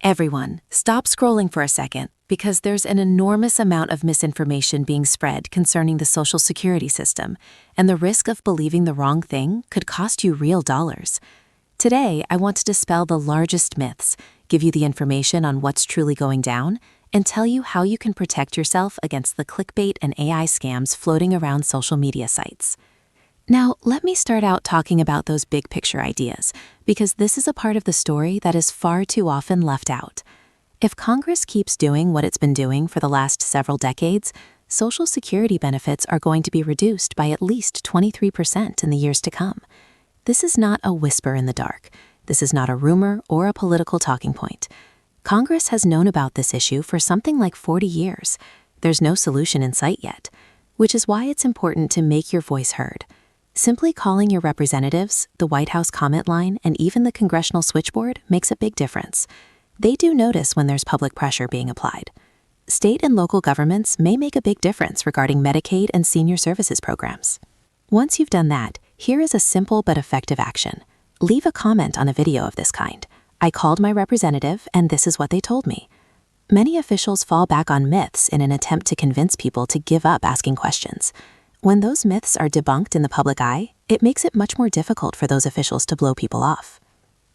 Everyone, stop scrolling for a second because there's an enormous amount of misinformation being spread concerning the Social Security system, and the risk of believing the wrong thing could cost you real dollars. Today, I want to dispel the largest myths, give you the information on what's truly going down, and tell you how you can protect yourself against the clickbait and AI scams floating around social media sites. Now, let me start out talking about those big picture ideas, because this is a part of the story that is far too often left out. If Congress keeps doing what it's been doing for the last several decades, Social Security benefits are going to be reduced by at least 23% in the years to come. This is not a whisper in the dark. This is not a rumor or a political talking point. Congress has known about this issue for something like 40 years. There's no solution in sight yet, which is why it's important to make your voice heard. Simply calling your representatives, the White House comment line, and even the congressional switchboard makes a big difference. They do notice when there's public pressure being applied. State and local governments may make a big difference regarding Medicaid and senior services programs. Once you've done that, here is a simple but effective action. Leave a comment on a video of this kind. I called my representative, and this is what they told me. Many officials fall back on myths in an attempt to convince people to give up asking questions. When those myths are debunked in the public eye, it makes it much more difficult for those officials to blow people off.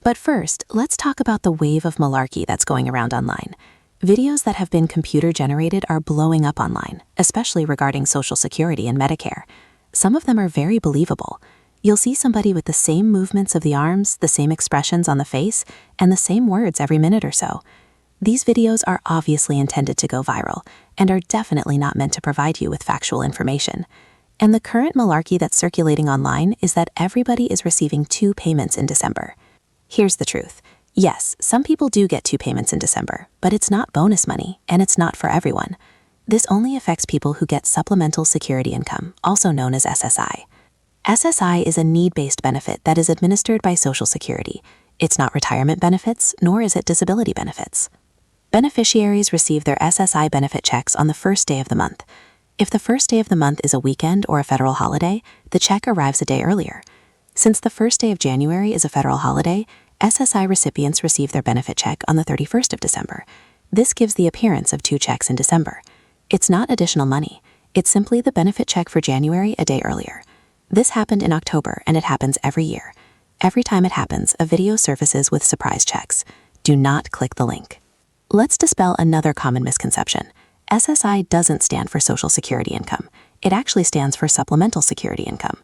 But first, let's talk about the wave of malarkey that's going around online. Videos that have been computer-generated are blowing up online, especially regarding Social Security and Medicare. Some of them are very believable. You'll see somebody with the same movements of the arms, the same expressions on the face, and the same words every minute or so. These videos are obviously intended to go viral, and are definitely not meant to provide you with factual information. And the current malarkey that's circulating online is that everybody is receiving 2 payments in December. Here's the truth. Yes, some people do get 2 payments in December, but it's not bonus money, and it's not for everyone. This only affects people who get supplemental security income, also known as SSI. SSI is a need-based benefit that is administered by Social Security. It's not retirement benefits, nor is it disability benefits. Beneficiaries receive their SSI benefit checks on the first day of the month. If the first day of the month is a weekend or a federal holiday, the check arrives a day earlier. Since the first day of January is a federal holiday, SSI recipients receive their benefit check on the 31st of December. This gives the appearance of 2 checks in December. It's not additional money. It's simply the benefit check for January a day earlier. This happened in October, and it happens every year. Every time it happens, a video surfaces with surprise checks. Do not click the link. Let's dispel another common misconception. SSI doesn't stand for Social Security income. It actually stands for Supplemental Security Income.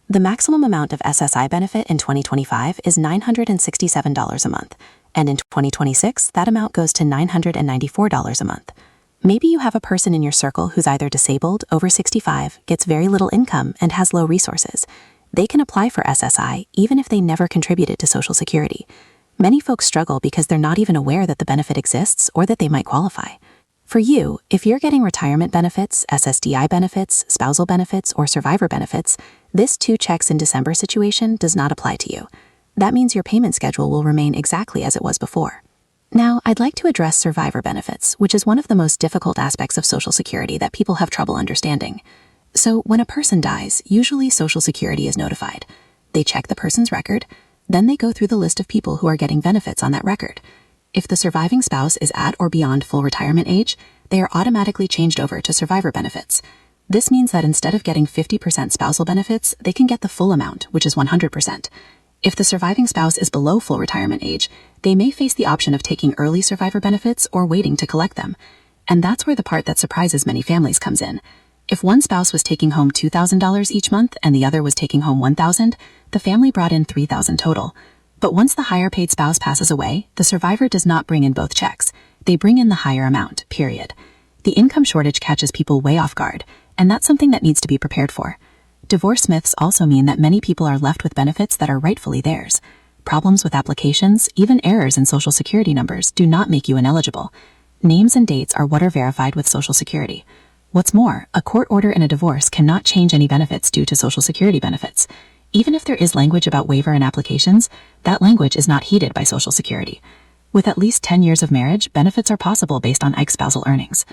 The maximum amount of SSI benefit in 2025 is $967 a month, and in 2026, that amount goes to $994 a month. Maybe you have a person in your circle who's either disabled, over 65, gets very little income, and has low resources. They can apply for SSI even if they never contributed to Social Security. Many folks struggle because they're not even aware that the benefit exists or that they might qualify. For you, if you're getting retirement benefits, SSDI benefits, spousal benefits, or survivor benefits, this 2 checks in December situation does not apply to you. That means your payment schedule will remain exactly as it was before. Now, I'd like to address survivor benefits, which is one of the most difficult aspects of Social Security that people have trouble understanding. So, when a person dies, usually Social Security is notified. They check the person's record, then they go through the list of people who are getting benefits on that record. If the surviving spouse is at or beyond full retirement age, they are automatically changed over to survivor benefits. This means that instead of getting 50% spousal benefits, they can get the full amount, which is 100%. If the surviving spouse is below full retirement age, they may face the option of taking early survivor benefits or waiting to collect them. And that's where the part that surprises many families comes in. If one spouse was taking home $2,000 each month and the other was taking home $1,000, the family brought in $3,000 total. But once the higher paid spouse passes away, the survivor does not bring in both checks. They bring in the higher amount, period. The income shortage catches people way off guard, and that's something that needs to be prepared for. Divorce myths also mean that many people are left with benefits that are rightfully theirs. Problems with applications, even errors in Social Security numbers, do not make you ineligible. Names and dates are what are verified with Social Security. What's more, a court order in a divorce cannot change any benefits due to Social Security benefits. Even if there is language about waiver in applications, that language is not heeded by Social Security. With at least 10 years of marriage, benefits are possible based on spousal earnings.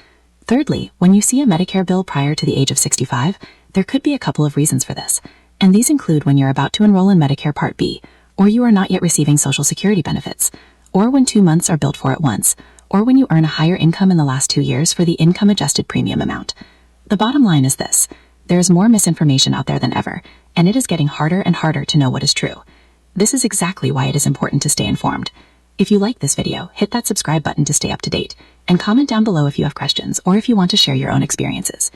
Thirdly, when you see a Medicare bill prior to the age of 65, there could be a couple of reasons for this, and these include when you're about to enroll in Medicare Part B, or you are not yet receiving Social Security benefits, or when 2 months are billed for at once, or when you earn a higher income in the last 2 years for the income-adjusted premium amount. The bottom line is this: there is more misinformation out there than ever, and it is getting harder and harder to know what is true. This is exactly why it is important to stay informed. If you like this video, hit that subscribe button to stay up to date, and comment down below if you have questions or if you want to share your own experiences.